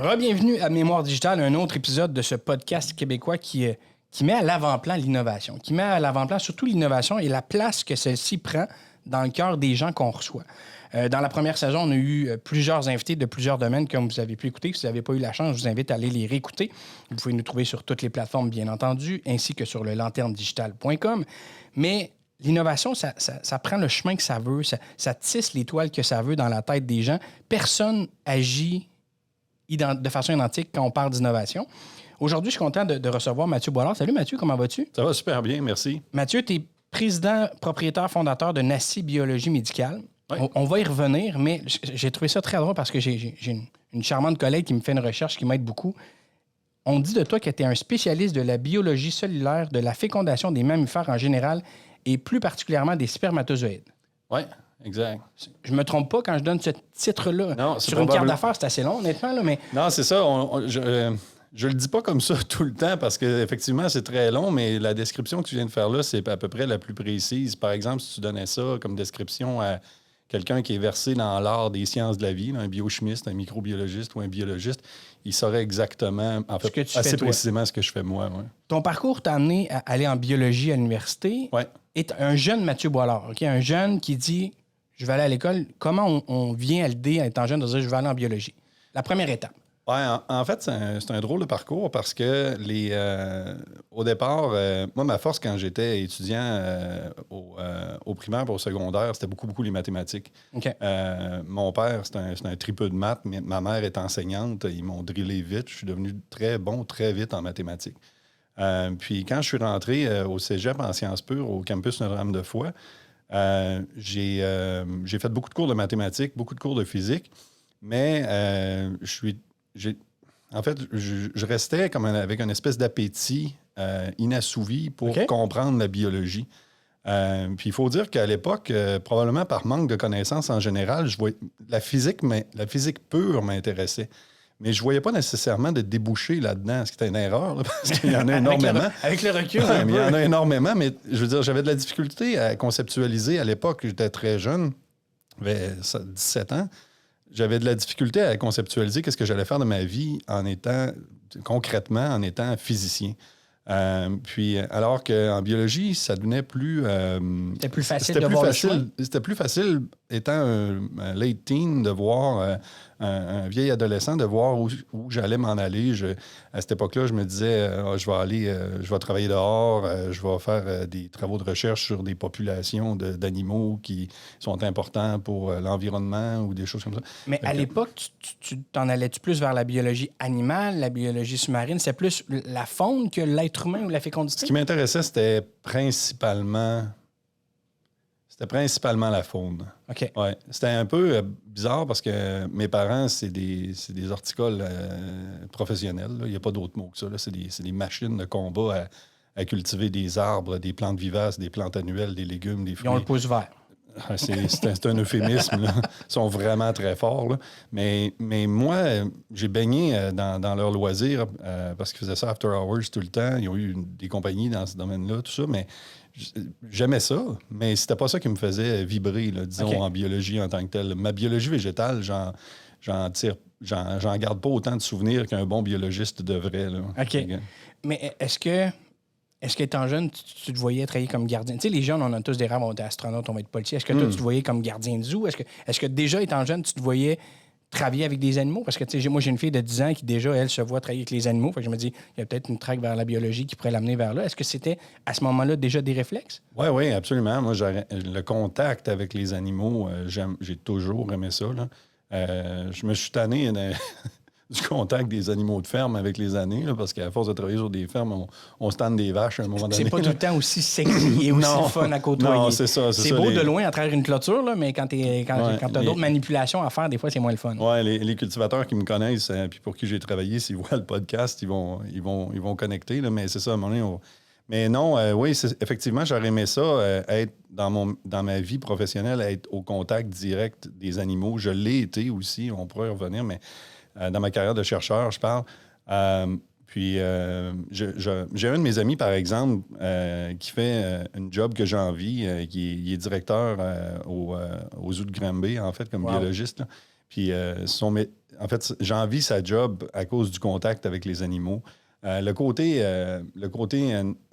Re-bienvenue à Mémoire digitale, un autre épisode de ce podcast québécois qui met à l'avant-plan l'innovation, qui met à l'avant-plan surtout l'innovation et la place que celle-ci prend dans le cœur des gens qu'on reçoit. Dans la première saison, on a eu plusieurs invités de plusieurs domaines, comme vous avez pu écouter. Si vous n'avez pas eu la chance, je vous invite à aller les réécouter. Vous pouvez nous trouver sur toutes les plateformes, bien entendu, ainsi que sur le lanternedigital.com. Mais l'innovation, ça prend le chemin que ça veut, ça tisse l'étoile que ça veut dans la tête des gens. Personne agit de façon identique quand on parle d'innovation. Aujourd'hui, je suis content de recevoir Mathieu Boilard. Salut Mathieu, comment vas-tu? Ça va super bien, merci. Mathieu, tu es président, propriétaire, fondateur de Nassi Biologie Médicale. Oui. On va y revenir, mais j'ai trouvé ça très drôle parce que j'ai une charmante collègue qui me fait une recherche qui m'aide beaucoup. On dit de toi que tu es un spécialiste de la biologie cellulaire, de la fécondation des mammifères en général et plus particulièrement des spermatozoïdes. Oui, exact. Je me trompe pas quand je donne ce titre-là. Non, sur une carte d'affaires, c'est assez long, honnêtement, là, mais... Non, c'est ça. Je le dis pas comme ça tout le temps parce qu'effectivement, c'est très long, mais la description que tu viens de faire là, c'est à peu près la plus précise. Par exemple, si tu donnais ça comme description à quelqu'un qui est versé dans l'art des sciences de la vie, là, un biochimiste, un microbiologiste ou un biologiste, il saurait exactement, en fait, assez précisément ce que je fais moi. Ouais. Ton parcours t'a amené à aller en biologie à l'université. Oui. Et un jeune Mathieu Boilard, OK? Un jeune qui dit « Je vais aller à l'école ». Comment on vient à l'idée, en étant jeune, de dire « Je vais aller en biologie ». La première étape. Oui, en fait, c'est un drôle de parcours parce que au départ, moi, ma force quand j'étais étudiant au primaire et au secondaire, c'était beaucoup les mathématiques. Okay. Mon père, c'est un tripeux de maths, mais ma mère est enseignante. Ils m'ont drillé vite. Je suis devenu très bon, très vite en mathématiques. Puis quand je suis rentré au cégep en sciences pures, au campus Notre-Dame-de-Foix, j'ai fait beaucoup de cours de mathématiques, beaucoup de cours de physique, mais en fait, je restais comme avec une espèce d'appétit inassouvi pour comprendre la biologie. Puis il faut dire qu'à l'époque, probablement par manque de connaissances en général, la physique pure m'intéressait. Mais je ne voyais pas nécessairement de déboucher là-dedans, ce qui était une erreur, là, parce qu'il y en a énormément. Avec le recul. Ouais, mais il y en a énormément, mais je veux dire, j'avais de la difficulté à conceptualiser à l'époque. J'étais très jeune, j'avais 17 ans. J'avais de la difficulté à conceptualiser qu'est-ce que j'allais faire de ma vie concrètement en étant physicien. Puis, alors qu'en biologie, ça devenait plus... c'était plus facile de voir le choix. C'était plus facile, étant un late teen, de voir un vieil adolescent, de voir où j'allais m'en aller. À cette époque-là, je me disais, je vais travailler dehors, je vais faire des travaux de recherche sur des populations d'animaux qui sont importants pour l'environnement ou des choses comme ça. Mais à l'époque, tu t'en allais-tu plus vers la biologie animale, la biologie sous-marine? C'est plus la faune que l'être humain ou la fécondité? Ce qui m'intéressait, c'était principalement la faune. OK. Ouais. C'était un peu bizarre parce que mes parents, c'est des horticoles professionnels. Là. Il n'y a pas d'autre mot que ça. Là. C'est des machines de combat à cultiver des arbres, des plantes vivaces, des plantes annuelles, des légumes, des fruits. Ils ont le pouce vert. C'est un euphémisme. Là. Ils sont vraiment très forts. Là. Mais moi, j'ai baigné dans leurs loisirs parce qu'ils faisaient ça after hours tout le temps. Ils ont eu des compagnies dans ce domaine-là, tout ça. Mais j'aimais ça, mais c'était pas ça qui me faisait vibrer, là, disons, en biologie en tant que telle. Ma biologie végétale, j'en garde pas autant de souvenirs qu'un bon biologiste devrait. Là. OK. Mais est-ce que étant jeune, tu te voyais travailler comme gardien? Tu sais, les jeunes, on a tous des rêves, on va être astronaute, on va être policier. Est-ce que toi, tu te voyais comme gardien de zoo? Est-ce que déjà, étant jeune, tu te voyais travailler avec des animaux? Parce que, tu sais, moi, j'ai une fille de 10 ans qui, déjà, elle, se voit travailler avec les animaux. Fait que je me dis, il y a peut-être une traque vers la biologie qui pourrait l'amener vers là. Est-ce que c'était, à ce moment-là, déjà des réflexes? Oui, absolument. Moi, le contact avec les animaux, j'ai toujours aimé ça. Là. Je me suis tanné du contact des animaux de ferme avec les années, là, parce qu'à force de travailler sur des fermes, on se tanne des vaches à un moment donné. C'est pas tout le temps aussi sexy et aussi fun à côtoyer. Non, c'est ça. C'est beau de loin à travers une clôture, là, mais quand t'as d'autres manipulations à faire, des fois, c'est moins le fun. Oui, les cultivateurs qui me connaissent puis pour qui j'ai travaillé, s'ils voient le podcast, ils vont connecter. Là, mais c'est ça, à un moment donné, Mais non, oui, effectivement, j'aurais aimé ça, être dans ma vie professionnelle, être au contact direct des animaux. Je l'ai été aussi, on pourrait y revenir, mais dans ma carrière de chercheur, je parle. J'ai un de mes amis, par exemple, qui fait une job que j'ai envie, il est directeur au zoo de Granby, en fait, comme biologiste. Là. Puis, en fait, j'envie sa job à cause du contact avec les animaux. Le côté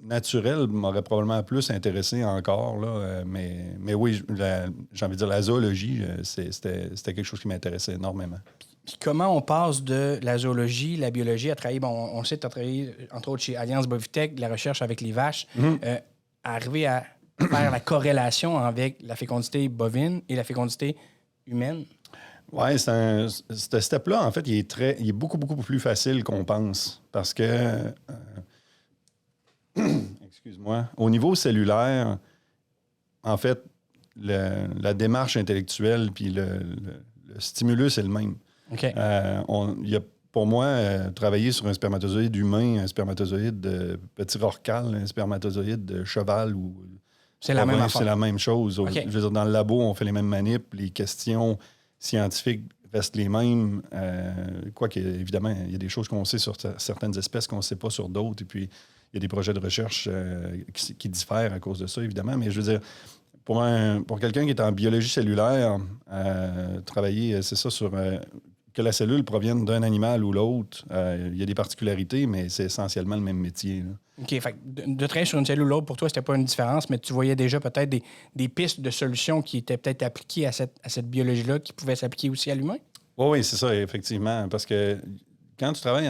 naturel m'aurait probablement plus intéressé encore, là, mais oui, j'ai envie de dire la zoologie, c'était quelque chose qui m'intéressait énormément. Puis comment on passe de la zoologie, la biologie, à travailler, on sait que tu as travaillé, entre autres, chez Alliance Bovitech, de la recherche avec les vaches, à arriver à faire la corrélation avec la fécondité bovine et la fécondité humaine? Oui, ce step-là, en fait, il est beaucoup, beaucoup plus facile qu'on pense. Parce que, excuse-moi, au niveau cellulaire, en fait, la démarche intellectuelle puis le stimulus est le même. OK. Pour moi, travailler sur un spermatozoïde humain, un spermatozoïde de petit rorqual, un spermatozoïde de cheval ou c'est la même affaire. C'est la même chose. Okay. Je veux dire, dans le labo, on fait les mêmes manips, les questions scientifiques restent les mêmes. Quoique, évidemment, il y a des choses qu'on sait sur certaines espèces qu'on ne sait pas sur d'autres. Et puis, il y a des projets de recherche qui diffèrent à cause de ça, évidemment. Mais je veux dire, pour quelqu'un qui est en biologie cellulaire, travailler, c'est ça, sur que la cellule provienne d'un animal ou l'autre, il y a des particularités, mais c'est essentiellement le même métier, là. OK. Fait de travailler sur une cellule ou l'autre, pour toi, c'était pas une différence, mais tu voyais déjà peut-être des pistes de solutions qui étaient peut-être appliquées à cette biologie-là, qui pouvaient s'appliquer aussi à l'humain? Oui, c'est ça, effectivement. Parce que quand tu travailles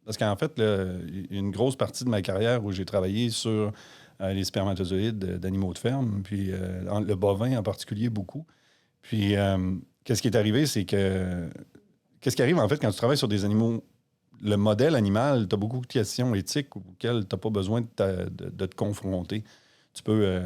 Parce qu'en fait, il y a une grosse partie de ma carrière où j'ai travaillé sur les spermatozoïdes d'animaux de ferme, puis le bovin en particulier, beaucoup. Puis, qu'est-ce qui est arrivé, c'est que... Qu'est-ce qui arrive, en fait, quand tu travailles sur des animaux? Le modèle animal, tu as beaucoup de questions éthiques auxquelles tu n'as pas besoin de te confronter. Tu peux...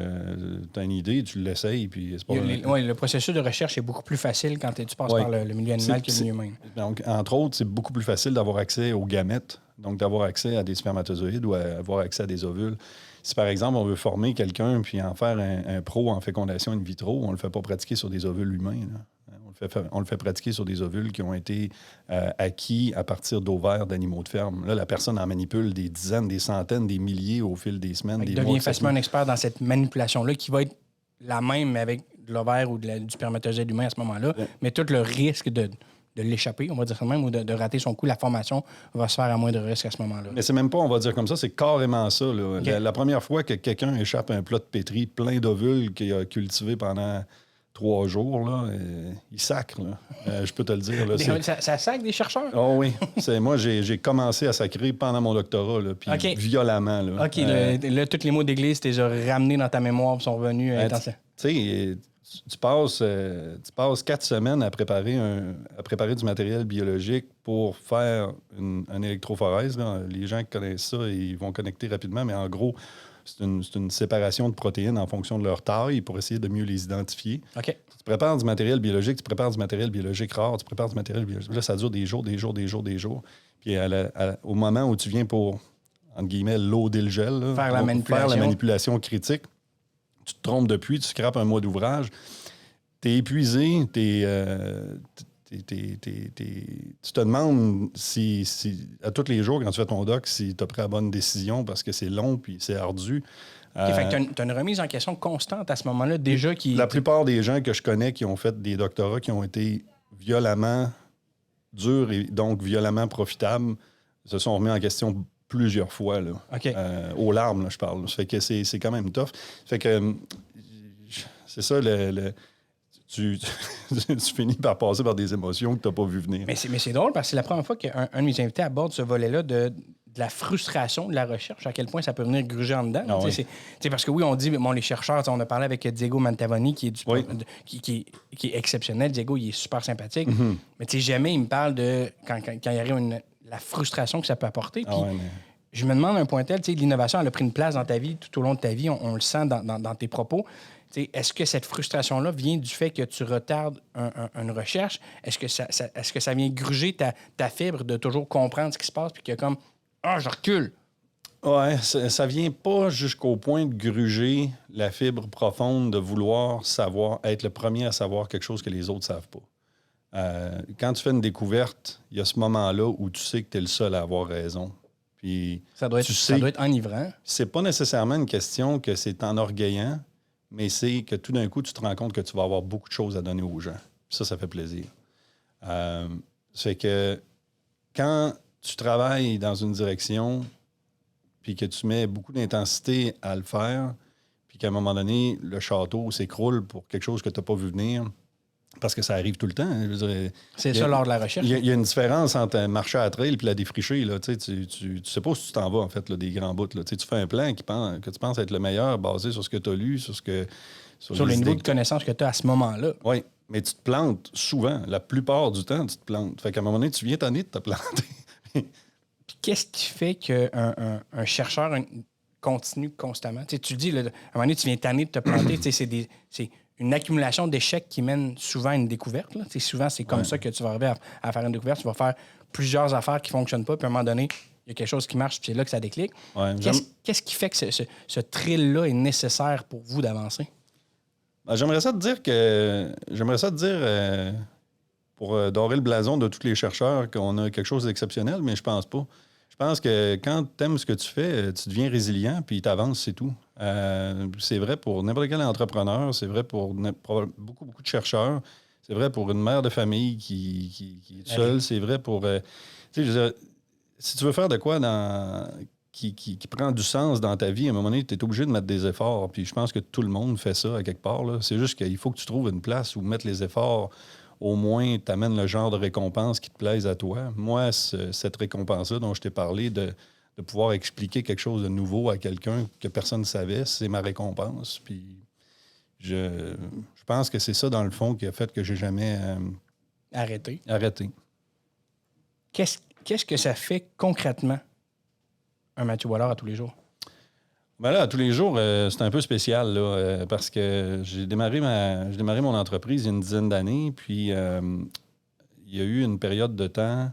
tu as une idée, tu l'essayes, puis c'est pas... Oui, le processus de recherche est beaucoup plus facile quand tu passes par le milieu animal que le milieu humain. Donc, entre autres, c'est beaucoup plus facile d'avoir accès aux gamètes, donc d'avoir accès à des spermatozoïdes ou avoir accès à des ovules. Si, par exemple, on veut former quelqu'un puis en faire un pro en fécondation in vitro, on ne le fait pas pratiquer sur des ovules humains, là. On le fait pratiquer sur des ovules qui ont été acquis à partir d'ovaires d'animaux de ferme. Là, la personne en manipule des dizaines, des centaines, des milliers au fil des semaines, des mois. Il devient facilement un expert dans cette manipulation-là qui va être la même avec l'ovaire ou du spermatozoïde humain à ce moment-là, mais tout le risque de l'échapper, on va dire ça même, ou de rater son coup, la formation va se faire à moindre risque à ce moment-là. Mais c'est même pas, on va dire comme ça, c'est carrément ça, là. Okay. La première fois que quelqu'un échappe un plat de pétri plein d'ovules qu'il a cultivé pendant 3 jours, là, il sacre, là. Je peux te le dire. Là, ça sacre des chercheurs? Oh oui. Moi, j'ai commencé à sacrer pendant mon doctorat, là, puis violemment. Là. OK. Là, tous les mots d'église, tu les as ramenés dans ta mémoire et sont revenus. Tu sais, tu passes 4 semaines à préparer du matériel biologique pour faire une électrophorèse, là. Les gens qui connaissent ça, ils vont connecter rapidement, mais en gros, c'est une séparation de protéines en fonction de leur taille pour essayer de mieux les identifier. OK. Tu prépares du matériel biologique, tu prépares du matériel biologique rare, tu prépares du matériel biologique. Là, ça dure des jours. Puis au moment où tu viens pour, entre guillemets, loader le gel, là, faire la manipulation critique, tu te trompes depuis, tu scrapes un mois d'ouvrage, tu es épuisé, tu te demandes si à tous les jours, quand tu fais ton doc, si tu as pris la bonne décision parce que c'est long puis c'est ardu. Fait que tu as une remise en question constante à ce moment-là, déjà La plupart des gens que je connais qui ont fait des doctorats qui ont été violemment durs et donc violemment profitables se sont remis en question plusieurs fois, là. Okay. Aux larmes, là, je parle. Ça fait que c'est quand même tough. Ça fait que c'est ça, tu finis par passer par des émotions que tu n'as pas vu venir. Mais c'est drôle parce que c'est la première fois qu'un de mes invités aborde ce volet-là de la frustration de la recherche, à quel point ça peut venir gruger en dedans. Ah oui. C'est parce que oui, on dit, bon, les chercheurs, on a parlé avec Diego Mantavoni, qui est exceptionnel. Diego, il est super sympathique. Mm-hmm. Mais jamais il me parle de quand il arrive la frustration que ça peut apporter. Puis, je me demande un point tel, l'innovation, elle a pris une place dans ta vie tout au long de ta vie, on le sent dans tes propos. Est-ce que cette frustration-là vient du fait que tu retardes une recherche? Est-ce que ça vient gruger ta fibre de toujours comprendre ce qui se passe puis que comme je recule? Ouais, ça vient pas jusqu'au point de gruger la fibre profonde de vouloir savoir, être le premier à savoir quelque chose que les autres savent pas. Quand tu fais une découverte, il y a ce moment-là où tu sais que tu es le seul à avoir raison. Puis ça doit être enivrant. C'est pas nécessairement une question que c'est enorgueillant, mais c'est que tout d'un coup, tu te rends compte que tu vas avoir beaucoup de choses à donner aux gens. Puis ça fait plaisir. C'est que quand tu travailles dans une direction puis que tu mets beaucoup d'intensité à le faire, puis qu'à un moment donné, le château s'écroule pour quelque chose que tu n'as pas vu venir, parce que ça arrive tout le temps. Hein, je veux dire, C'est ça lors de la recherche. Il y a une différence entre marcher à la trail et la défricher. Là, tu sais pas où tu t'en vas, en fait, là, des grands bouts. Là. Tu fais un plan que tu penses être le meilleur basé sur ce que tu as lu, sur le niveau de connaissance que tu as à ce moment-là. Oui, mais tu te plantes souvent. La plupart du temps, tu te plantes. Fait qu'à un moment donné, tu viens tanner de te planter. Puis qu'est-ce qui fait qu'un chercheur continue constamment? Tu le dis, là, à un moment donné, tu viens tanner de te planter. C'est une accumulation d'échecs qui mène souvent à une découverte. Là. Souvent, c'est comme ça que tu vas arriver à faire une découverte. Tu vas faire plusieurs affaires qui ne fonctionnent pas, puis à un moment donné, il y a quelque chose qui marche, puis c'est là que ça déclic. Ouais, qu'est-ce qui fait que ce thrill-là est nécessaire pour vous d'avancer? Ben, j'aimerais ça te dire pour dorer le blason de tous les chercheurs qu'on a quelque chose d'exceptionnel, mais je pense pas. Je pense que quand tu aimes ce que tu fais, tu deviens résilient puis tu avances, c'est tout. C'est vrai pour n'importe quel entrepreneur, c'est vrai pour beaucoup de chercheurs, c'est vrai pour une mère de famille qui est seule, c'est vrai pour... tu sais, je veux dire, si tu veux faire de quoi qui prend du sens dans ta vie, à un moment donné, tu es obligé de mettre des efforts. Puis je pense que tout le monde fait ça à quelque part. Là. C'est juste qu'il faut que tu trouves une place où mettre les efforts, au moins, t'amènes le genre de récompense qui te plaise à toi. Moi, cette récompense-là dont je t'ai parlé, de pouvoir expliquer quelque chose de nouveau à quelqu'un que personne ne savait, c'est ma récompense. Puis je pense que c'est ça, dans le fond, qui a fait que j'ai jamais arrêté. Qu'est-ce que ça fait concrètement, un Mathieu Boilard à tous les jours? Ben là, à tous les jours, c'est un peu spécial là, parce que j'ai démarré mon entreprise il y a une dizaine d'années, puis il y a eu une période de temps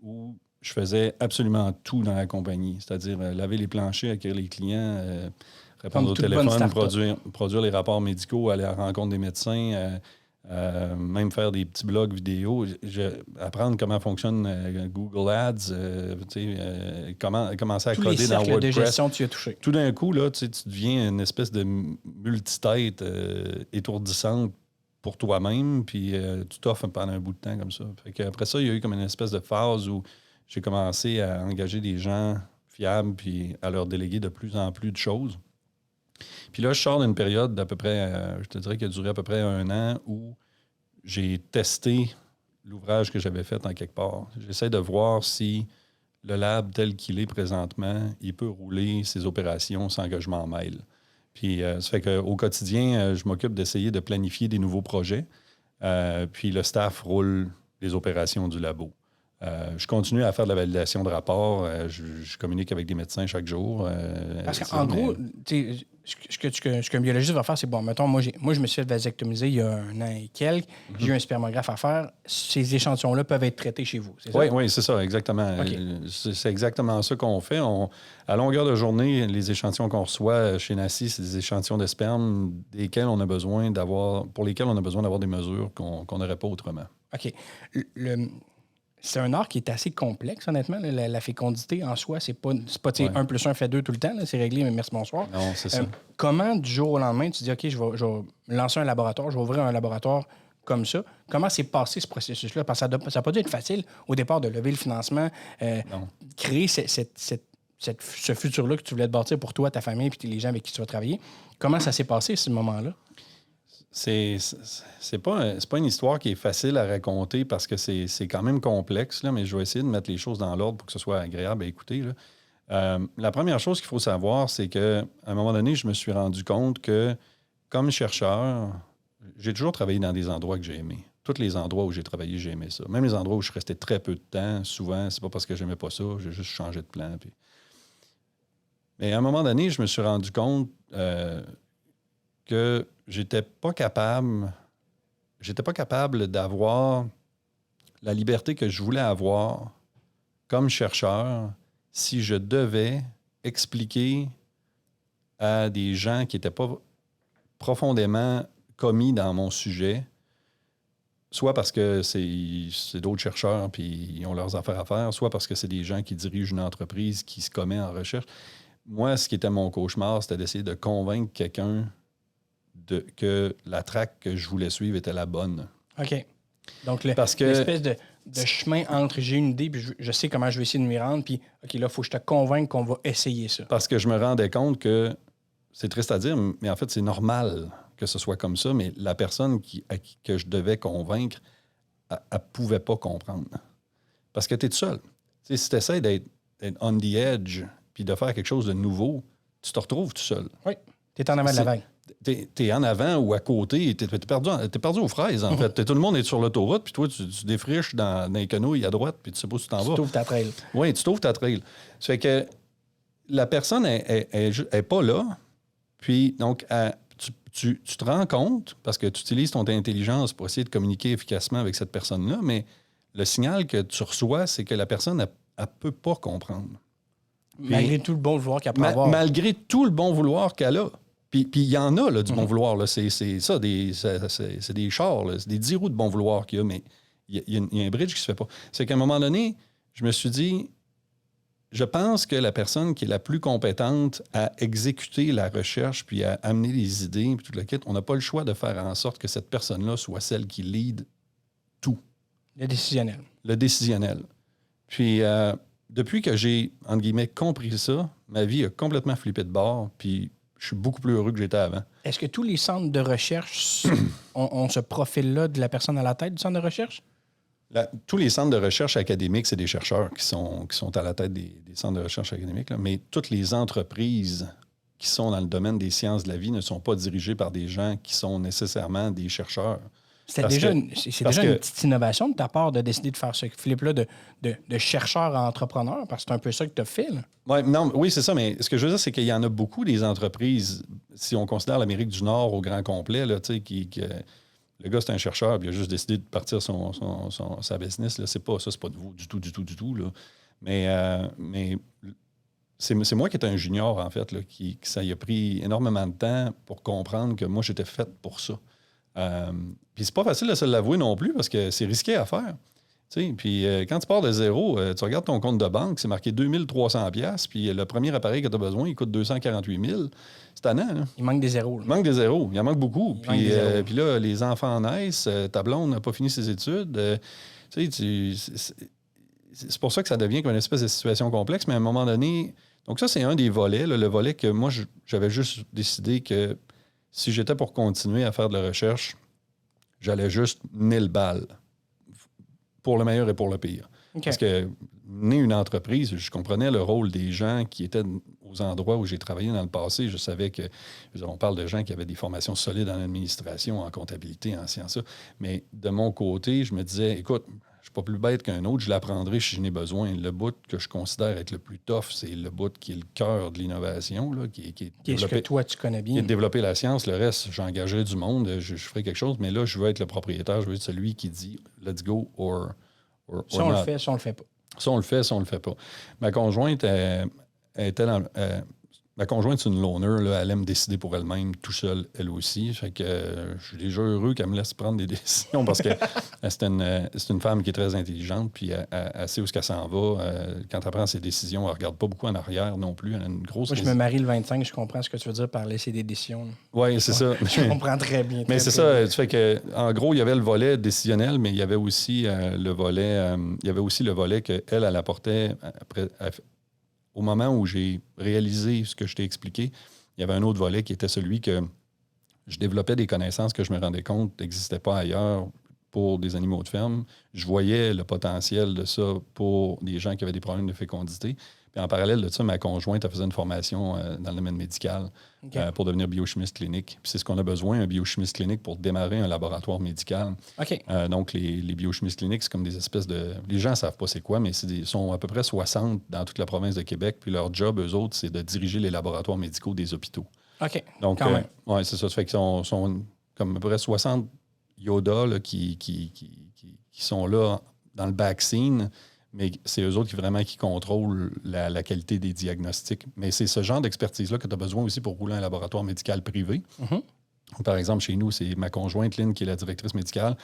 où je faisais absolument tout dans la compagnie, c'est-à-dire laver les planchers, accueillir les clients, répondre au téléphone, produire les rapports médicaux, aller à la rencontre des médecins, même faire des petits blogs vidéo, apprendre comment fonctionne Google Ads, commencer à coder dans WordPress. De gestion, tu y as touché. Tout d'un coup, là, tu deviens une espèce de multitête étourdissante pour toi-même, puis tu t'offres pendant un bout de temps comme ça. Fait après ça, il y a eu comme une espèce de phase où j'ai commencé à engager des gens fiables puis à leur déléguer de plus en plus de choses. Puis là, je sors d'une période d'à peu près, je te dirais, qui a duré à peu près 1 an où j'ai testé l'ouvrage que j'avais fait en quelque part. J'essaie de voir si le lab tel qu'il est présentement, il peut rouler ses opérations sans que je m'en mêle. Puis ça fait qu'au quotidien, je m'occupe d'essayer de planifier des nouveaux projets. Puis le staff roule les opérations du labo. Je continue à faire de la validation de rapports. Je communique avec des médecins chaque jour. Parce qu'en gros, ce qu'un biologiste va faire, c'est bon, mettons, moi, je me suis fait vasectomiser il y a 1 an et quelques. J'ai eu un spermographe à faire. Ces échantillons-là peuvent être traités chez vous, c'est ça? Oui, c'est ça, exactement. Okay. C'est exactement ça qu'on fait. À longueur de journée, les échantillons qu'on reçoit chez Nassi, c'est des échantillons de sperme pour lesquels on a besoin d'avoir des mesures qu'on n'aurait pas autrement. OK. C'est un art qui est assez complexe, honnêtement. La fécondité en soi, c'est pas 1 plus 1 fait 2 tout le temps. Là, c'est réglé, mais merci, bonsoir. Non, c'est ça. Comment, du jour au lendemain, tu dis, OK, je vais lancer un laboratoire, je vais ouvrir un laboratoire comme ça. Comment s'est passé ce processus-là? Parce que ça n'a pas dû être facile au départ de lever le financement, créer ce futur-là que tu voulais te bâtir pour toi, ta famille et les gens avec qui tu vas travailler. Comment ça s'est passé, ce moment-là? C'est pas une histoire qui est facile à raconter parce que c'est quand même complexe, là, mais je vais essayer de mettre les choses dans l'ordre pour que ce soit agréable à écouter. Là. La première chose qu'il faut savoir, c'est qu'à un moment donné, je me suis rendu compte que, comme chercheur, j'ai toujours travaillé dans des endroits que j'ai aimés. Tous les endroits où j'ai travaillé, j'ai aimé ça. Même les endroits où je restais très peu de temps, souvent, c'est pas parce que j'aimais pas ça, j'ai juste changé de plan. Puis... Mais à un moment donné, je me suis rendu compte que j'étais pas capable d'avoir la liberté que je voulais avoir comme chercheur si je devais expliquer à des gens qui n'étaient pas profondément commis dans mon sujet, soit parce que c'est d'autres chercheurs puis ils ont leurs affaires à faire, soit parce que c'est des gens qui dirigent une entreprise qui se commet en recherche. Moi, ce qui était mon cauchemar, c'était d'essayer de convaincre quelqu'un que la track que je voulais suivre était la bonne. OK. Donc, Parce que- l'espèce de chemin entre j'ai une idée, puis je sais comment je vais essayer de m'y rendre, puis OK, là, il faut que je te convainque qu'on va essayer ça. Parce que je me rendais compte que, c'est triste à dire, mais en fait, c'est normal que ce soit comme ça, mais la personne que je devais convaincre, elle ne pouvait pas comprendre. Parce que tu es tout seul. Tu sais, si tu essaies d'être on the edge, puis de faire quelque chose de nouveau, tu te retrouves tout seul. Oui, tu es en avant de la vague. T'es en avant ou à côté, t'es perdu aux fraises, en fait. Tout le monde est sur l'autoroute, puis toi, tu défriches dans les canouilles à droite, puis tu sais pas où tu t'en vas. Tu t'ouvres ta trail. Oui, tu t'ouvres ta trail. Ça fait que la personne est pas là, puis donc, tu te rends compte, parce que tu utilises ton intelligence pour essayer de communiquer efficacement avec cette personne-là, mais le signal que tu reçois, c'est que la personne, elle ne peut pas comprendre. Malgré tout le bon vouloir qu'elle peut avoir. Malgré tout le bon vouloir qu'elle a. Puis il y en a, là, du bon vouloir. Là. C'est ça, c'est des chars, là. C'est des 10 roues de bon vouloir qu'il y a, mais il y a un bridge qui se fait pas. C'est qu'à un moment donné, je me suis dit, je pense que la personne qui est la plus compétente à exécuter la recherche puis à amener les idées puis tout le kit, on n'a pas le choix de faire en sorte que cette personne-là soit celle qui lead tout. Le décisionnel. Le décisionnel. Puis depuis que j'ai, entre guillemets, compris ça, ma vie a complètement flippé de bord, puis je suis beaucoup plus heureux que j'étais avant. Est-ce que tous les centres de recherche ont ce profil-là de la personne à la tête du centre de recherche? Tous les centres de recherche académiques, c'est des chercheurs qui sont à la tête des centres de recherche académiques, là, mais toutes les entreprises qui sont dans le domaine des sciences de la vie ne sont pas dirigées par des gens qui sont nécessairement des chercheurs. C'est déjà une petite innovation de ta part de décider de faire ce flip-là de chercheur à entrepreneur, parce que c'est un peu ça que tu as fait. Oui, c'est ça, mais ce que je veux dire, c'est qu'il y en a beaucoup des entreprises, si on considère l'Amérique du Nord au grand complet, là, le gars, c'est un chercheur, puis il a juste décidé de partir sa business. Là. C'est pas de vous du tout. Là. Mais c'est moi qui étais un junior, en fait, là, qui ça y a pris énormément de temps pour comprendre que moi, j'étais fait pour ça. Puis c'est pas facile de se l'avouer non plus parce que c'est risqué à faire. Puis quand tu pars de zéro, tu regardes ton compte de banque, c'est marqué 2300$, puis le premier appareil que tu as besoin, il coûte 248 000$. C'est tannant, là. Il manque des zéros. Là. Il manque des zéros. Il en manque beaucoup. Puis là, les enfants naissent, ta blonde n'a pas fini ses études. C'est pour ça que ça devient comme une espèce de situation complexe, mais à un moment donné... Donc ça, c'est un des volets, là, le volet que moi, j'avais juste décidé que si j'étais pour continuer à faire de la recherche, j'allais juste mener le bal. Pour le meilleur et pour le pire. Okay. Parce que mener une entreprise, je comprenais le rôle des gens qui étaient aux endroits où j'ai travaillé dans le passé. Je savais que, on parle de gens qui avaient des formations solides en administration, en comptabilité, en sciences. Mais de mon côté, je me disais, écoute, je ne suis pas plus bête qu'un autre, je l'apprendrai si j'en ai besoin. Le bout que je considère être le plus tough, c'est le bout qui est le cœur de l'innovation, là, qui est ce que toi, tu connais bien. Qui est de développer la science. Le reste, j'engagerai du monde, je ferai quelque chose. Mais là, je veux être le propriétaire, je veux être celui qui dit « let's go » or si on le fait, si on le fait pas. Si on le fait, si on le fait pas. Ma conjointe était dans... Ma conjointe, c'est une loner, là, elle aime décider pour elle-même, tout seule, elle aussi. Fait que je suis déjà heureux qu'elle me laisse prendre des décisions parce que c'est une femme qui est très intelligente, puis elle sait où qu'elle s'en va. Quand elle prend ses décisions, elle ne regarde pas beaucoup en arrière non plus. Elle a une grosse... Moi, je me marie le 25, je comprends ce que tu veux dire par laisser des décisions. Oui, c'est ça. Je comprends très bien. Mais c'est ça, tu fais que, en gros, il y avait le volet décisionnel, mais il y avait aussi le volet qu'elle apportait après... Au moment où j'ai réalisé ce que je t'ai expliqué, il y avait un autre volet qui était celui que je développais des connaissances que je me rendais compte n'existaient pas ailleurs pour des animaux de ferme. Je voyais le potentiel de ça pour des gens qui avaient des problèmes de fécondité. Puis en parallèle de ça, ma conjointe a fait une formation dans le domaine médical pour devenir biochimiste clinique. Puis c'est ce qu'on a besoin, un biochimiste clinique, pour démarrer un laboratoire médical. Okay. Donc, les biochimistes cliniques, c'est comme des espèces de... Les gens ne savent pas c'est quoi, mais ils sont à peu près 60 dans toute la province de Québec. Puis leur job, eux autres, c'est de diriger les laboratoires médicaux des hôpitaux. OK. Donc, oui, c'est ça. Ça fait qu'ils sont comme à peu près 60 Yoda là, qui sont là dans le back-scene. Mais c'est eux autres qui contrôlent la qualité des diagnostics. Mais c'est ce genre d'expertise-là que tu as besoin aussi pour rouler un laboratoire médical privé. Mm-hmm. Par exemple, chez nous, c'est ma conjointe, Lynn, qui est la directrice médicale.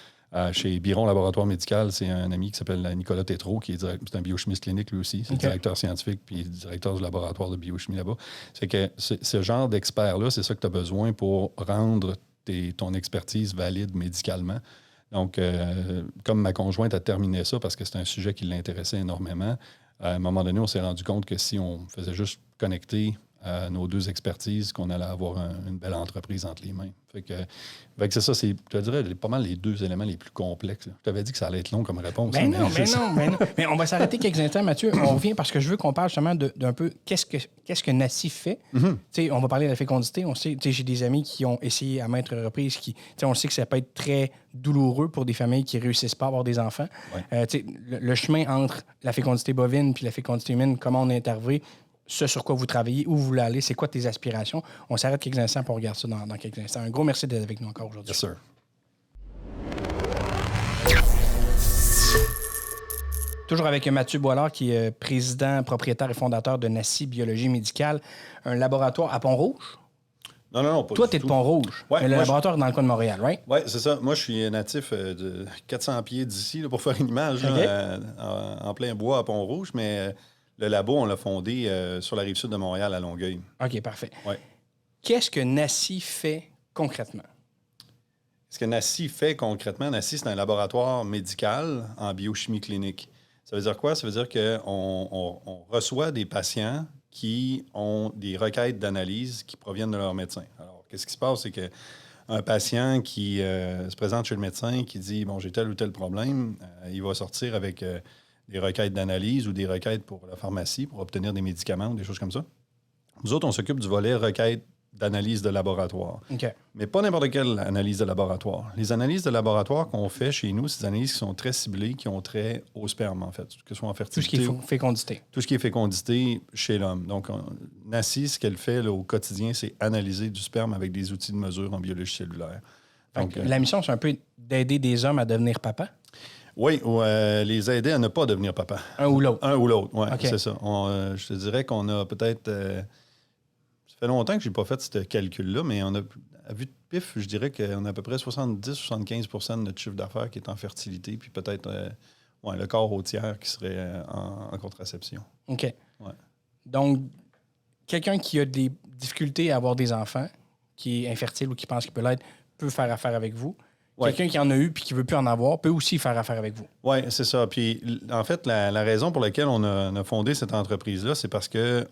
Chez Biron Laboratoire Médical, c'est un ami qui s'appelle Nicolas Tétrault, qui est un biochimiste clinique lui aussi. C'est le directeur scientifique puis directeur du laboratoire de biochimie là-bas. C'est que ce genre d'experts-là, c'est ça que tu as besoin pour rendre ton expertise valide médicalement. Donc, comme ma conjointe a terminé ça parce que c'est un sujet qui l'intéressait énormément, à un moment donné, on s'est rendu compte que si on faisait juste connecter nos deux expertises, qu'on allait avoir une belle entreprise entre les mains. Fait que c'est ça, je te dirais, pas mal les deux éléments les plus complexes. Je t'avais dit que ça allait être long comme réponse. Mais non. Mais on va s'arrêter quelques instants, Mathieu. On revient parce que je veux qu'on parle justement d'un peu qu'est-ce que Nassif fait. Mm-hmm. On va parler de la fécondité. On sait, j'ai des amis qui ont essayé à maintes reprises. On sait que ça peut être très douloureux pour des familles qui ne réussissent pas à avoir des enfants. Ouais. Le chemin entre la fécondité bovine et la fécondité humaine, comment on est arrivé, ce sur quoi vous travaillez, où vous voulez aller, c'est quoi tes aspirations. On s'arrête quelques instants pour regarder ça dans quelques instants. Un gros merci d'être avec nous encore aujourd'hui. Yes, sir. Toujours avec Mathieu Boilard, qui est président, propriétaire et fondateur de Nassi Biologie Médicale, un laboratoire à Pont-Rouge. Non, pas Toi, du tu es de Pont-Rouge. Ouais, le laboratoire est dans le coin de Montréal, right? Oui, c'est ça. Moi, je suis natif de 400 pieds d'ici, là, pour faire une image, okay. en plein bois à Pont-Rouge, mais le labo, on l'a fondé sur la rive sud de Montréal, à Longueuil. OK, parfait. Ouais. Qu'est-ce que Nassi fait concrètement? Ce que Nassi fait concrètement, Nassi, c'est un laboratoire médical en biochimie clinique. Ça veut dire quoi? Ça veut dire qu'on reçoit des patients qui ont des requêtes d'analyse qui proviennent de leur médecin. Alors, qu'est-ce qui se passe? C'est qu'un patient qui se présente chez le médecin, qui dit « bon, j'ai tel ou tel problème », il va sortir avec des requêtes d'analyse ou des requêtes pour la pharmacie pour obtenir des médicaments ou des choses comme ça. Nous autres, on s'occupe du volet requête d'analyse de laboratoire. Okay. Mais pas n'importe quelle analyse de laboratoire. Les analyses de laboratoire qu'on fait chez nous, c'est des analyses qui sont très ciblées, qui ont trait au sperme, en fait, que ce soit en fertilité. Tout ce qui est fécondité. Tout ce qui est fécondité chez l'homme. Donc, Nassi, ce qu'elle fait là, au quotidien, c'est analyser du sperme avec des outils de mesure en biologie cellulaire. Donc, la mission, c'est un peu d'aider des hommes à devenir papa? Oui, ou les aider à ne pas devenir papa. Un ou l'autre. Un ou l'autre, oui, okay. C'est ça. Je te dirais qu'on a peut-être... ça fait longtemps que je n'ai pas fait ce calcul-là, mais on a, à vue de pif, je dirais qu'on a à peu près 70-75% de notre chiffre d'affaires qui est en fertilité, puis peut-être le quart au tiers qui serait en contraception. OK. Ouais. Donc, quelqu'un qui a des difficultés à avoir des enfants, qui est infertile ou qui pense qu'il peut l'être, peut faire affaire avec vous. Ouais. Quelqu'un qui en a eu puis qui ne veut plus en avoir peut aussi faire affaire avec vous. Oui, c'est ça. Puis, en fait, la raison pour laquelle on a fondé cette entreprise-là, c'est parce que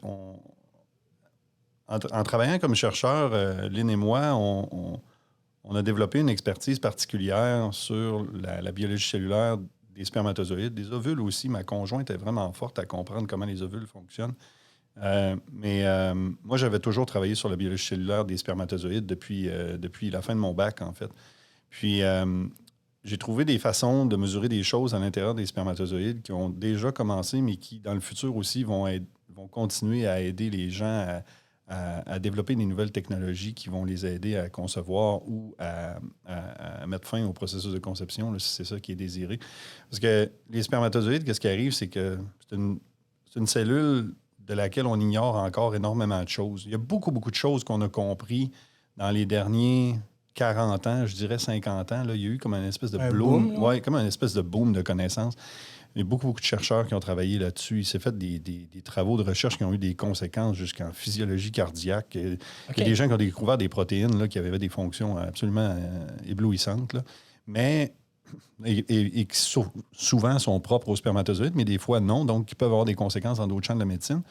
en travaillant comme chercheur, Lynn et moi, on a développé une expertise particulière sur la biologie cellulaire des spermatozoïdes, des ovules aussi. Ma conjointe est vraiment forte à comprendre comment les ovules fonctionnent. Mais moi, j'avais toujours travaillé sur la biologie cellulaire des spermatozoïdes depuis la fin de mon bac, en fait. Puis, j'ai trouvé des façons de mesurer des choses à l'intérieur des spermatozoïdes qui ont déjà commencé, mais qui, dans le futur aussi, vont continuer à aider les gens à développer des nouvelles technologies qui vont les aider à concevoir ou à mettre fin au processus de conception, là, si c'est ça qui est désiré. Parce que les spermatozoïdes, qu'est-ce qui arrive, c'est que c'est une cellule de laquelle on ignore encore énormément de choses. Il y a beaucoup, beaucoup de choses qu'on a compris dans les derniers 40 ans, je dirais 50 ans. Là, il y a eu comme une espèce de comme une espèce de boom de connaissances. Il y a beaucoup, beaucoup de chercheurs qui ont travaillé là-dessus. Il s'est fait des travaux de recherche qui ont eu des conséquences jusqu'en physiologie cardiaque. Okay. Il y a des gens qui ont découvert des protéines là, qui avaient des fonctions absolument éblouissantes. Là. Mais, et qui souvent sont propres aux spermatozoïdes, mais des fois non, donc qui peuvent avoir des conséquences dans d'autres champs de la médecine.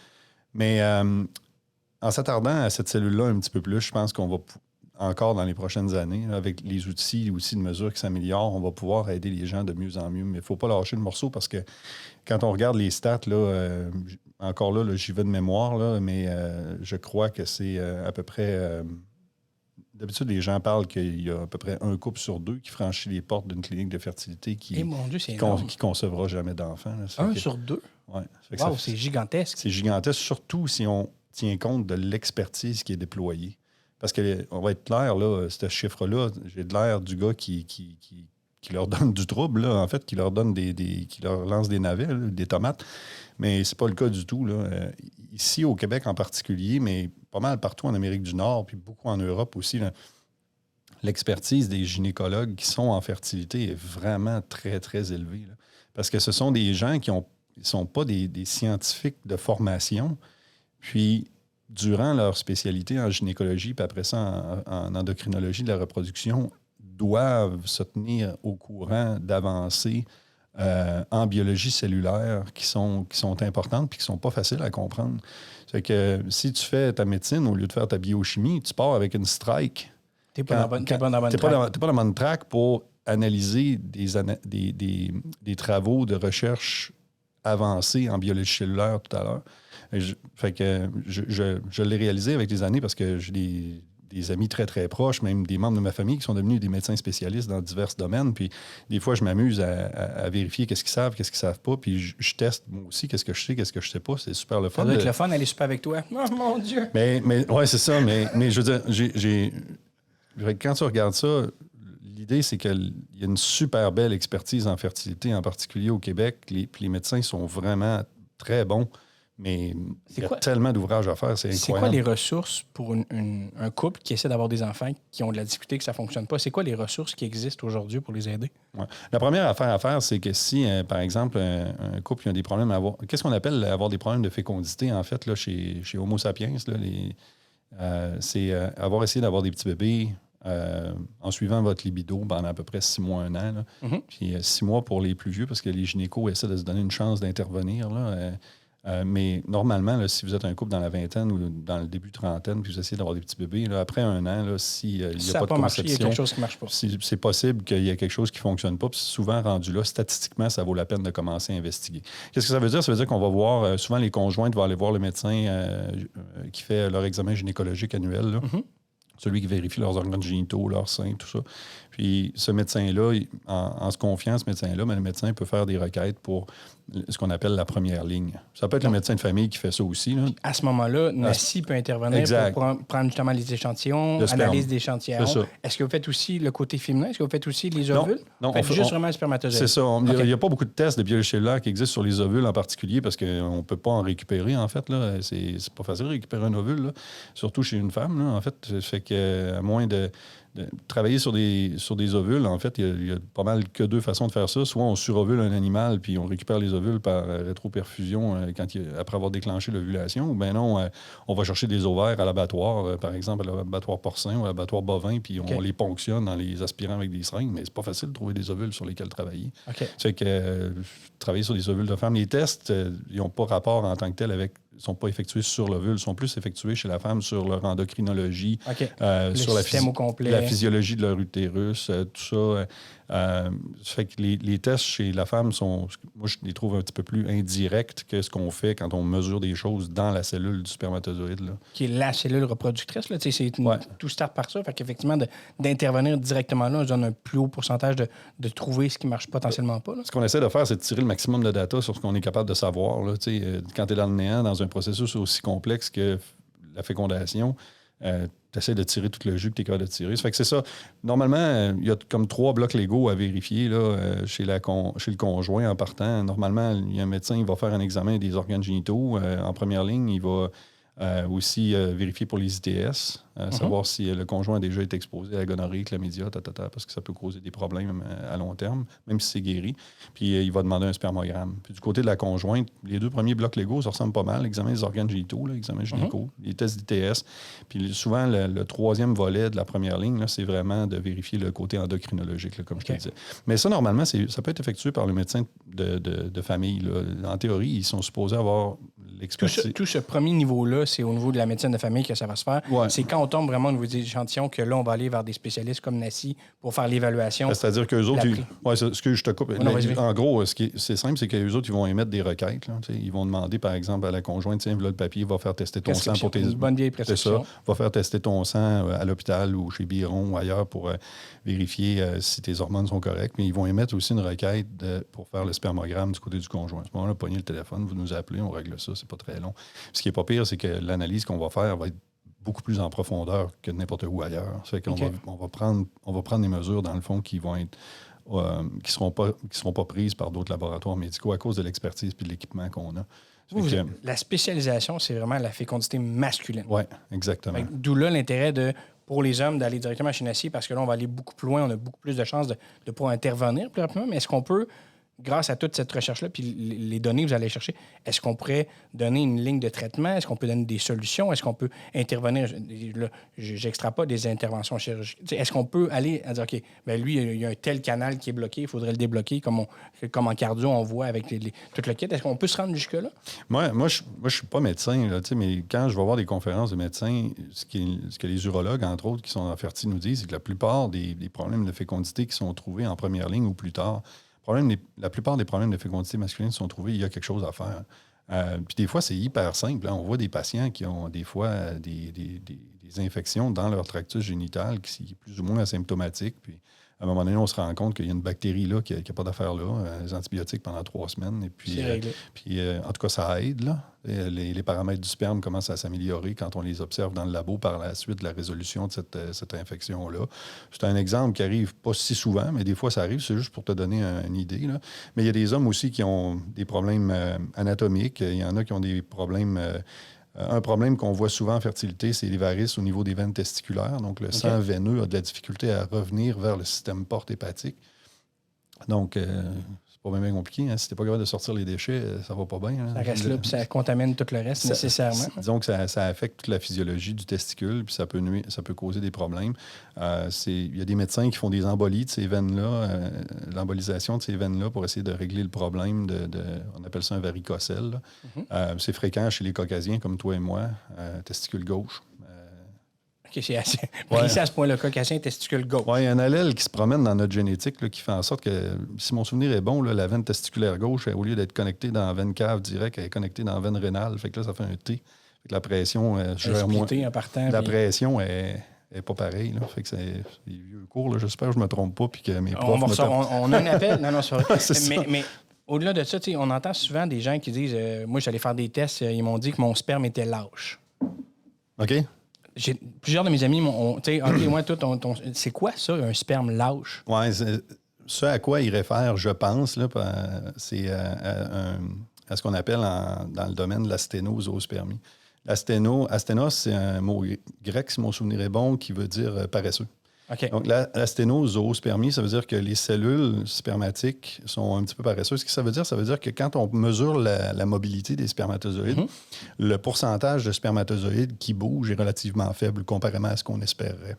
Mais en s'attardant à cette cellule-là un petit peu plus, je pense qu'on va encore dans les prochaines années, là, avec les outils de mesure qui s'améliorent, on va pouvoir aider les gens de mieux en mieux. Mais il ne faut pas lâcher le morceau parce que quand on regarde les stats, là, encore là, j'y vais de mémoire, là, mais je crois que c'est à peu près... d'habitude, les gens parlent qu'il y a à peu près un couple sur deux qui franchit les portes d'une clinique de fertilité qui ne concevra jamais d'enfant. Là. Sur deux? Oui. Wow, c'est gigantesque. C'est gigantesque, surtout si on tient compte de l'expertise qui est déployée. Parce qu'on va être clair, là, ce chiffre-là, j'ai de l'air du gars qui leur donne du trouble, là, en fait, qui leur donne qui leur lance des navets, là, des tomates. Mais c'est pas le cas du tout. Là. Ici, au Québec en particulier, mais pas mal partout en Amérique du Nord, puis beaucoup en Europe aussi, là, l'expertise des gynécologues qui sont en fertilité est vraiment très, très élevée. Là. Parce que ce sont des gens qui ne sont pas des scientifiques de formation, puis durant leur spécialité en gynécologie, puis après ça en endocrinologie de la reproduction, doivent se tenir au courant d'avancées en biologie cellulaire qui sont importantes puis qui sont pas faciles à comprendre. C'est que si tu fais ta médecine au lieu de faire ta biochimie, tu pars avec une strike. T'es pas dans la bonne track pour analyser des travaux de recherche avancés en biologie cellulaire tout à l'heure. Je l'ai réalisé avec les années parce que j'ai des amis très, très proches, même des membres de ma famille qui sont devenus des médecins spécialistes dans divers domaines. Puis des fois, je m'amuse à vérifier qu'est-ce qu'ils savent, qu'est-ce qu'ils savent pas. Puis je teste moi aussi qu'est-ce que je sais, qu'est-ce que je sais pas. C'est super le fun. Ça doit être le fun, aller super avec toi. Oh mon Dieu! Mais ouais, c'est ça. Mais je veux dire, quand tu regardes ça, l'idée, c'est qu'il y a une super belle expertise en fertilité, en particulier au Québec. Puis les médecins sont vraiment très bons. Mais il y a tellement d'ouvrages à faire, c'est incroyable. C'est quoi les ressources pour un couple qui essaie d'avoir des enfants qui ont de la difficulté, que ça ne fonctionne pas? C'est quoi les ressources qui existent aujourd'hui pour les aider? Ouais. La première affaire à faire, c'est que si, par exemple, un couple a des problèmes à avoir... Qu'est-ce qu'on appelle avoir des problèmes de fécondité, en fait, là, chez Homo sapiens? Là, c'est avoir essayé d'avoir des petits bébés en suivant votre libido pendant à peu près 6 mois, 1 an. Là. Mm-hmm. Puis 6 mois pour les plus vieux, parce que les gynécos essaient de se donner une chance d'intervenir, là. Mais normalement, là, si vous êtes un couple dans la vingtaine ou dans le début trentaine, puis vous essayez d'avoir des petits bébés, là, après 1 an, s'il n'y a pas de conception, il y a quelque chose qui ne marche pas. C'est possible qu'il y ait quelque chose qui ne fonctionne pas. Puis souvent rendu là, statistiquement, ça vaut la peine de commencer à investiguer. Qu'est-ce que ça veut dire? Ça veut dire qu'on va voir, souvent les conjointes vont aller voir le médecin qui fait leur examen gynécologique annuel, là. Mm-hmm. Celui qui vérifie leurs organes génitaux, leurs seins, tout ça. Puis ce médecin-là, en se confiant à ce médecin-là, mais le médecin peut faire des requêtes pour ce qu'on appelle la première ligne. Ça peut être le médecin de famille qui fait ça aussi. Là. À ce moment-là, Nassi peut intervenir pour prendre justement les échantillons, analyse d'échantillons. Est-ce que vous faites aussi le côté féminin? Est-ce que vous faites aussi les ovules? Non, on fait juste vraiment le spermatozoïde. C'est ça. Il n'y a pas beaucoup de tests de biologie cellulaire qui existent sur les ovules en particulier parce qu'on ne peut pas en récupérer, en fait. Là. C'est pas facile de récupérer un ovule, là. Surtout chez une femme, là, en fait. Ça fait qu'à moins de travailler sur des ovules, en fait, il y a pas mal que 2 façons de faire ça. Soit on surovule un animal, puis on récupère les ovules par rétroperfusion après avoir déclenché l'ovulation, ou bien non, on va chercher des ovaires à l'abattoir, par exemple à l'abattoir porcin ou à l'abattoir bovin, puis on les ponctionne en les aspirant avec des seringues, mais c'est pas facile de trouver des ovules sur lesquels travailler. Okay. C'est que travailler sur des ovules de femmes, les tests, ils n'ont pas rapport en tant que tel avec... sont pas effectués sur l'ovule, sont plus effectués chez la femme sur leur endocrinologie, sur la physiologie de leur utérus, tout ça. Ça fait que les tests chez la femme sont, moi, je les trouve un petit peu plus indirects que ce qu'on fait quand on mesure des choses dans la cellule du spermatozoïde. Là. Qui est la cellule reproductrice. Là, tout start par ça. Fait qu'effectivement, d'intervenir directement là, on donne un plus haut pourcentage de trouver ce qui ne marche potentiellement pas. Là. Ce qu'on essaie de faire, c'est de tirer le maximum de data sur ce qu'on est capable de savoir. Là. Quand tu es dans le néant, dans un processus aussi complexe que la fécondation, tu essaies de tirer tout le jus que tu es capable de tirer. Ça fait que c'est ça. Normalement, il y a comme 3 blocs légaux à vérifier là, chez le conjoint en partant. Normalement, il y a un médecin, il va faire un examen des organes génitaux. En première ligne, il va aussi vérifier pour les ITS, savoir si le conjoint a déjà été exposé à la gonorrhée, chlamydia, parce que ça peut causer des problèmes à long terme, même si c'est guéri. Puis il va demander un spermogramme. Puis du côté de la conjointe, les 2 premiers blocs légaux, ça ressemble pas mal. L'examen des organes génitaux, l'examen gynéco, les tests d'ITS. Puis souvent, le 3e volet de la première ligne, là, c'est vraiment de vérifier le côté endocrinologique, là, comme je te disais. Mais ça, normalement, ça peut être effectué par le médecin de famille. Là. En théorie, ils sont supposés avoir l'expertise. Tout ce premier niveau-là, c'est au niveau de la médecine de famille que ça va se faire. Ouais. C'est quand on tombe vraiment au niveau des échantillons que là, on va aller vers des spécialistes comme Nassi pour faire l'évaluation. C'est-à-dire qu'eux autres, ce que je te coupe. En gros, c'est simple, c'est qu'eux autres, ils vont émettre des requêtes. Là, ils vont demander, par exemple, à la conjointe, tiens, là, le papier, va faire tester ton sang pour tes... Une bonne vieille prescription. C'est ça. Va faire tester ton sang à l'hôpital ou chez Biron ou ailleurs pour vérifier si tes hormones sont correctes. Mais ils vont émettre aussi une requête pour faire le spermogramme du côté du conjoint. À ce moment-là, pognez le téléphone, vous nous appelez, on règle ça, c'est pas très long. Ce qui est pas pire, c'est que l'analyse qu'on va faire va être beaucoup plus en profondeur que n'importe où ailleurs. Ça fait qu'on on va prendre des mesures, dans le fond, qui vont être qui seront pas prises par d'autres laboratoires médicaux à cause de l'expertise et de l'équipement qu'on a. La spécialisation, c'est vraiment la fécondité masculine. Oui, exactement. D'où là l'intérêt pour les hommes d'aller directement chez Nassi parce que là, on va aller beaucoup plus loin, on a beaucoup plus de chances de pouvoir intervenir plus rapidement. Mais est-ce qu'on peut grâce à toute cette recherche-là, puis les données que vous allez chercher, est-ce qu'on pourrait donner une ligne de traitement? Est-ce qu'on peut donner des solutions? Est-ce qu'on peut intervenir? Là, j'extrais pas des interventions chirurgicales. Est-ce qu'on peut aller à dire, OK, bien lui, il y a un tel canal qui est bloqué, il faudrait le débloquer, comme en cardio, on voit avec tout le kit. Est-ce qu'on peut se rendre jusque-là? Moi, je suis pas médecin, là, mais quand je vais voir des conférences de médecins, ce que les urologues, entre autres, qui sont en ferti nous disent, c'est que la plupart des problèmes de fécondité qui sont trouvés en première ligne ou plus tard, la plupart des problèmes de fécondité masculine sont trouvés, il y a quelque chose à faire. Puis des fois, c'est hyper simple. Hein. On voit des patients qui ont des fois des infections dans leur tractus génital qui sont plus ou moins asymptomatiques. Puis à un moment donné, on se rend compte qu'il y a une bactérie là qui n'a pas d'affaire là, les antibiotiques pendant 3 semaines. Et puis, en tout cas, ça aide. Là. Les paramètres du sperme commencent à s'améliorer quand on les observe dans le labo par la suite de la résolution de cette infection-là. C'est un exemple qui arrive pas si souvent, mais des fois, ça arrive. C'est juste pour te donner une idée. Là. Mais il y a des hommes aussi qui ont des problèmes anatomiques. Il y en a qui ont des problèmes... un problème qu'on voit souvent en fertilité, c'est les varices au niveau des veines testiculaires. Donc, le sang veineux a de la difficulté à revenir vers le système porte hépatique. Donc, c'est pas bien compliqué. Hein. Si t'es pas capable de sortir les déchets, ça va pas bien. Hein. Ça reste là, puis ça contamine tout le reste, nécessairement. Disons que ça affecte toute la physiologie du testicule, puis ça peut causer des problèmes. Il y a des médecins qui font des embolies de ces veines-là, l'embolisation de ces veines-là pour essayer de régler le problème on appelle ça un varicocèle. C'est fréquent chez les Caucasiens comme toi et moi, testicule gauche. OK, c'est assez précis à ce point-là, caucasien, testicule gauche. Oui, il y a un allèle qui se promène dans notre génétique là, qui fait en sorte que, si mon souvenir est bon, là, la veine testiculaire gauche, au lieu d'être connectée dans la veine cave directe, elle est connectée dans la veine rénale. Fait que là, ça fait un T. Fait que la pression, en partant, la pression est pas pareille. Là. Fait que c'est des vieux cours. Là. J'espère que je ne me trompe pas puis que mes profs on a un appel. Non, c'est vrai. mais au-delà de ça, on entend souvent des gens qui disent moi, j'allais faire des tests, ils m'ont dit que mon sperme était lâche. OK. Plusieurs de mes amis m'ont dit OK, moi, c'est quoi ça, un sperme lâche? Oui, ce à quoi ils réfèrent, je pense, là, c'est à ce qu'on appelle dans le domaine de la sténozoospermie. Asténos, c'est un mot grec, si mon souvenir est bon, qui veut dire paresseux. Okay. Donc, la sténozoospermie, ça veut dire que les cellules spermatiques sont un petit peu paresseuses. Ce que ça veut dire? Ça veut dire que quand on mesure la mobilité des spermatozoïdes, le pourcentage de spermatozoïdes qui bougent est relativement faible comparément à ce qu'on espérerait.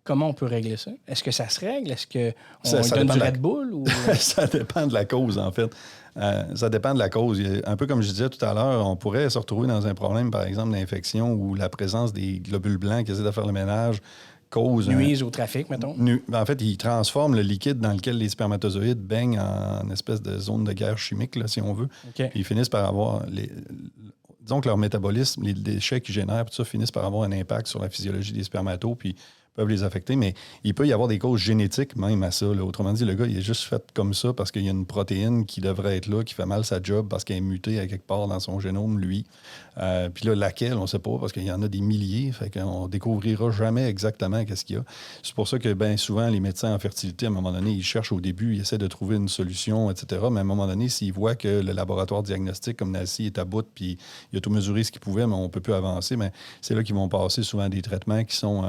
Comment on peut régler ça? Est-ce que ça se règle? Est-ce qu'on donne du Red Bull? Ou... Ça dépend de la cause, en fait. Ça dépend de la cause. Un peu comme je disais tout à l'heure, on pourrait se retrouver dans un problème, par exemple, d'infection ou la présence des globules blancs qui essaient de faire le ménage nuisent au trafic, mettons. En fait, ils transforment le liquide dans lequel les spermatozoïdes baignent en espèce de zone de guerre chimique, là, si on veut. Okay. Puis ils finissent par avoir... Disons que leur métabolisme, les déchets qu'ils génèrent, tout ça, finissent par avoir un impact sur la physiologie des spermatos, puis peuvent les affecter, mais il peut y avoir des causes génétiques même à ça. Là. Autrement dit, le gars, il est juste fait comme ça parce qu'il y a une protéine qui devrait être là, qui fait mal sa job parce qu'elle est mutée à quelque part dans son génome, lui. Puis là, laquelle, on ne sait pas, parce qu'il y en a des milliers, fait qu'on ne découvrira jamais exactement qu'est-ce qu'il y a. C'est pour ça que bien souvent, les médecins en fertilité, à un moment donné, ils cherchent au début, ils essaient de trouver une solution, etc. Mais à un moment donné, s'ils voient que le laboratoire diagnostique, comme Nassi, est à bout, puis il a tout mesuré ce qu'il pouvait, mais on ne peut plus avancer, mais c'est là qu'ils vont passer souvent des traitements qui sont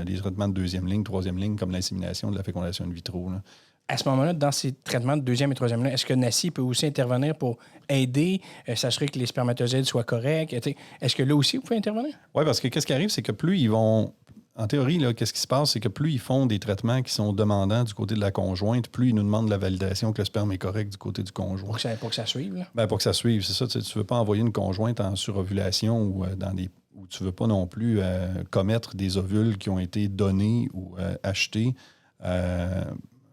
des traitements de deuxième ligne, troisième ligne, comme l'insémination, de la fécondation in vitro. Là. À ce moment-là, dans ces traitements de deuxième et troisième ligne, est-ce que Nassi peut aussi intervenir pour aider, s'assurer que les spermatozoïdes soient corrects? Est-ce que là aussi, vous pouvez intervenir? Oui, parce que qu'est-ce qui arrive, c'est que plus ils vont... En théorie, là, qu'est-ce qui se passe, c'est que plus ils font des traitements qui sont demandants du côté de la conjointe, plus ils nous demandent la validation que le sperme est correct du côté du conjoint. Pour que ça suive, là? Bien, pour que ça suive, c'est ça. Tu ne veux pas envoyer une conjointe en surovulation ou où tu ne veux pas non plus commettre des ovules qui ont été donnés ou achetés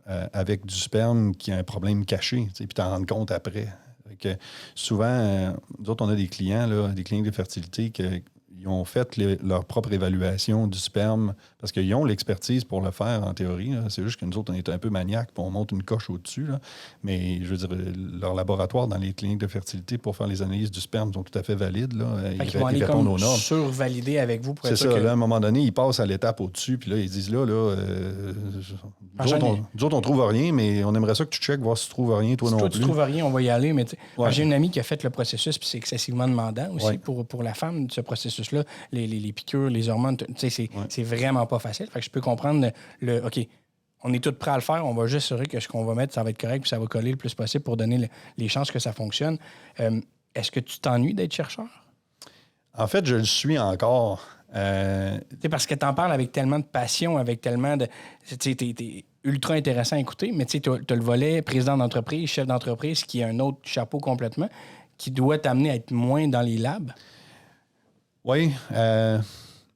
avec du sperme qui a un problème caché, puis t'en rendre compte après. Que souvent, nous autres, on a des clients, là, des cliniques de fertilité ils ont fait leur propre évaluation du sperme parce qu'ils ont l'expertise pour le faire en théorie. Là. C'est juste que nous autres, on est un peu maniaques puis on monte une coche au-dessus. Là. Mais je veux dire, leur laboratoire dans les cliniques de fertilité pour faire les analyses du sperme sont tout à fait valides. Là. Ils vont aller répondent aux normes. Survalider avec vous pour être sûr. C'est ça. Là, à un moment donné, ils passent à l'étape au-dessus puis là, ils disent nous autres, on trouve rien, mais on aimerait ça que tu checkes, voir si tu trouves rien, toi non plus. Si tu trouves rien, on va y aller. Mais j'ai une amie qui a fait le processus puis c'est excessivement demandant aussi pour la femme de ce processus-là. Les piqûres, les hormones, c'est vraiment pas facile. Fait que je peux comprendre OK, on est tous prêts à le faire. On va juste s'assurer que ce qu'on va mettre, ça va être correct puis ça va coller le plus possible pour donner les chances que ça fonctionne. Est-ce que tu t'ennuies d'être chercheur? En fait, je le suis encore. Parce que tu en parles avec tellement de passion, avec tellement de... T'es ultra intéressant à écouter, mais tu as le volet président d'entreprise, chef d'entreprise, qui est un autre chapeau complètement, qui doit t'amener à être moins dans les labs. Oui. Je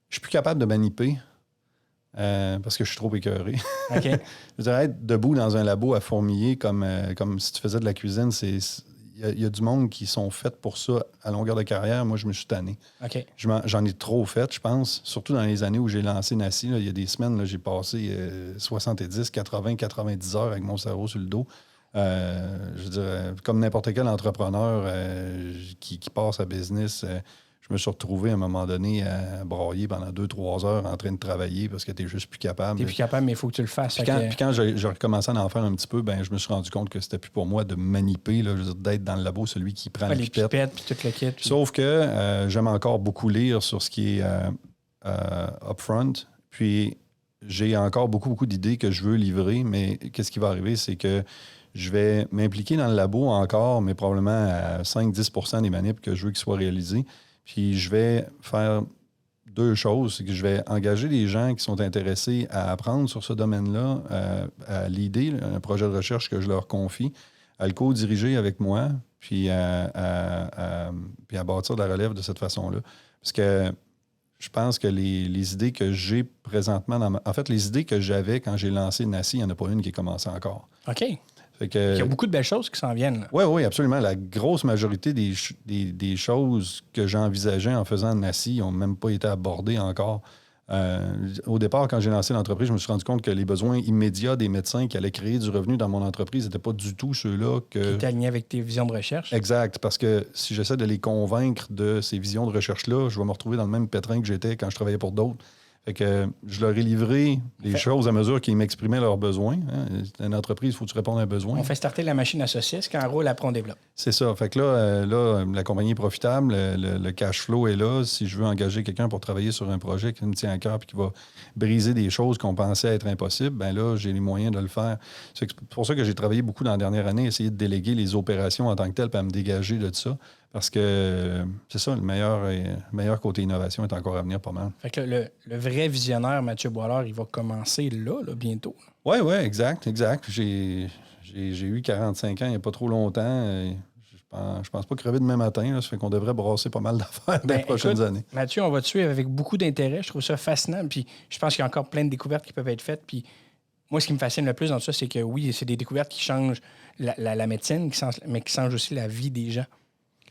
suis plus capable de maniper parce que je suis trop écœuré. OK. Je dirais être debout dans un labo à fourmiller comme si tu faisais de la cuisine, il y a du monde qui sont faits pour ça à longueur de carrière. Moi, je me suis tanné. OK. J'en ai trop fait, je pense. Surtout dans les années où j'ai lancé Nassi. Il y a des semaines, là, j'ai passé 70, 80, 90 heures avec mon cerveau sur le dos. Je dirais, comme n'importe quel entrepreneur qui part sa business, je me suis retrouvé à un moment donné à brailler pendant 2-3 heures en train de travailler parce que tu n'es juste plus capable. Tu n'es plus capable, mais il faut que tu le fasses. Puis quand j'ai recommencé à en faire un petit peu, je me suis rendu compte que c'était plus pour moi de maniper, là, d'être dans le labo celui qui prend les pipettes puis tout le kit. Sauf que j'aime encore beaucoup lire sur ce qui est upfront. Puis j'ai encore beaucoup d'idées que je veux livrer, mais qu'est-ce qui va arriver, c'est que je vais m'impliquer dans le labo encore, mais probablement à 5-10% des manips que je veux qu'ils soient réalisés. Puis je vais faire deux choses. C'est que je vais engager des gens qui sont intéressés à apprendre sur ce domaine-là, à l'idée, un projet de recherche que je leur confie, à le co-diriger avec moi, puis à bâtir de la relève de cette façon-là. Parce que je pense que les idées que j'ai présentement en fait, les idées que j'avais quand j'ai lancé Nassi, il n'y en a pas une qui est commencée encore. OK. Il y a beaucoup de belles choses qui s'en viennent. Oui, absolument. La grosse majorité des choses que j'envisageais en faisant Nassi n'ont même pas été abordées encore. Au départ, quand j'ai lancé l'entreprise, je me suis rendu compte que les besoins immédiats des médecins qui allaient créer du revenu dans mon entreprise n'étaient pas du tout ceux-là que... Qui étaient alignés avec tes visions de recherche. Exact, parce que si j'essaie de les convaincre de ces visions de recherche-là, je vais me retrouver dans le même pétrin que j'étais quand je travaillais pour d'autres. Fait que je leur ai livré les choses à mesure qu'ils m'exprimaient leurs besoins. Hein. Une entreprise, il faut que tu répondes à un besoin. On fait starter la machine à saucisses, quand elle roule, après on développe. C'est ça. Fait que là, la compagnie est profitable, le cash flow est là. Si je veux engager quelqu'un pour travailler sur un projet qui me tient à cœur et qui va briser des choses qu'on pensait être impossibles, ben là, j'ai les moyens de le faire. C'est pour ça que j'ai travaillé beaucoup dans la dernière année, essayer de déléguer les opérations en tant que telles puis à me dégager de ça. Parce que c'est ça, le meilleur côté innovation est encore à venir pas mal. Fait que le vrai visionnaire, Mathieu Boilard, il va commencer là bientôt. Oui, exact. J'ai eu 45 ans il n'y a pas trop longtemps. Je pense pas crever demain matin. Là, ça fait qu'on devrait brasser pas mal d'affaires dans les prochaines années. Mathieu, on va te suivre avec beaucoup d'intérêt. Je trouve ça fascinant. Puis je pense qu'il y a encore plein de découvertes qui peuvent être faites. Puis moi, ce qui me fascine le plus dans ça, c'est que oui, c'est des découvertes qui changent la médecine, mais qui changent aussi la vie des gens.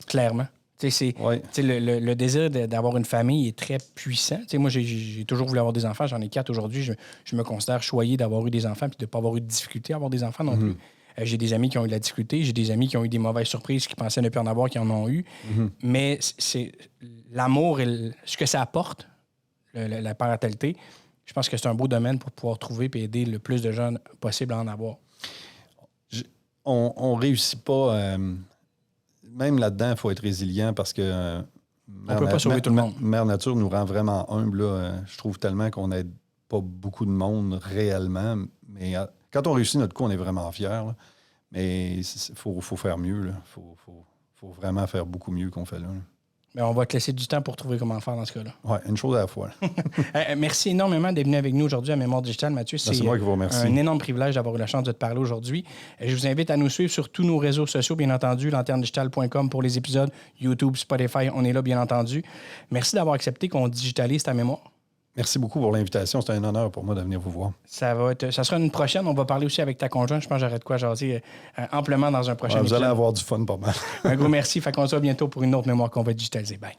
Clairement. Le désir d'avoir une famille est très puissant. Moi, j'ai toujours voulu avoir des enfants. J'en ai 4 aujourd'hui. Je me considère choyé d'avoir eu des enfants et de ne pas avoir eu de difficulté à avoir des enfants non plus. J'ai des amis qui ont eu de la difficulté. J'ai des amis qui ont eu des mauvaises surprises, qui pensaient ne plus en avoir, qui en ont eu. Mais c'est l'amour et ce que ça apporte, la parentalité, je pense que c'est un beau domaine pour pouvoir trouver et aider le plus de gens possible à en avoir. On réussit pas... Même là-dedans, il faut être résilient parce que... on ne peut pas sauver tout le monde. Mère Nature nous rend vraiment humbles. Je trouve tellement qu'on n'aide pas beaucoup de monde réellement. Mais quand on réussit notre coup, on est vraiment fiers. Là. Mais il faut faire mieux. Il faut vraiment faire beaucoup mieux qu'on fait là. Mais on va te laisser du temps pour trouver comment faire dans ce cas-là. Oui, une chose à la fois. Merci énormément d'être venu avec nous aujourd'hui à Mémoire Digitale, Mathieu. C'est moi qui vous remercie. Un énorme privilège d'avoir eu la chance de te parler aujourd'hui. Je vous invite à nous suivre sur tous nos réseaux sociaux, bien entendu, lanternedigital.com pour les épisodes, YouTube, Spotify, on est là, bien entendu. Merci d'avoir accepté qu'on digitalise ta mémoire. Merci beaucoup pour l'invitation. C'est un honneur pour moi de venir vous voir. Ça sera une prochaine. On va parler aussi avec ta conjointe. Je pense que j'aurai de quoi jaser amplement dans un prochain épisode. Vous allez avoir du fun pas mal. Un gros merci. Fait qu'on se voit bientôt pour une autre mémoire qu'on va digitaliser. Bye.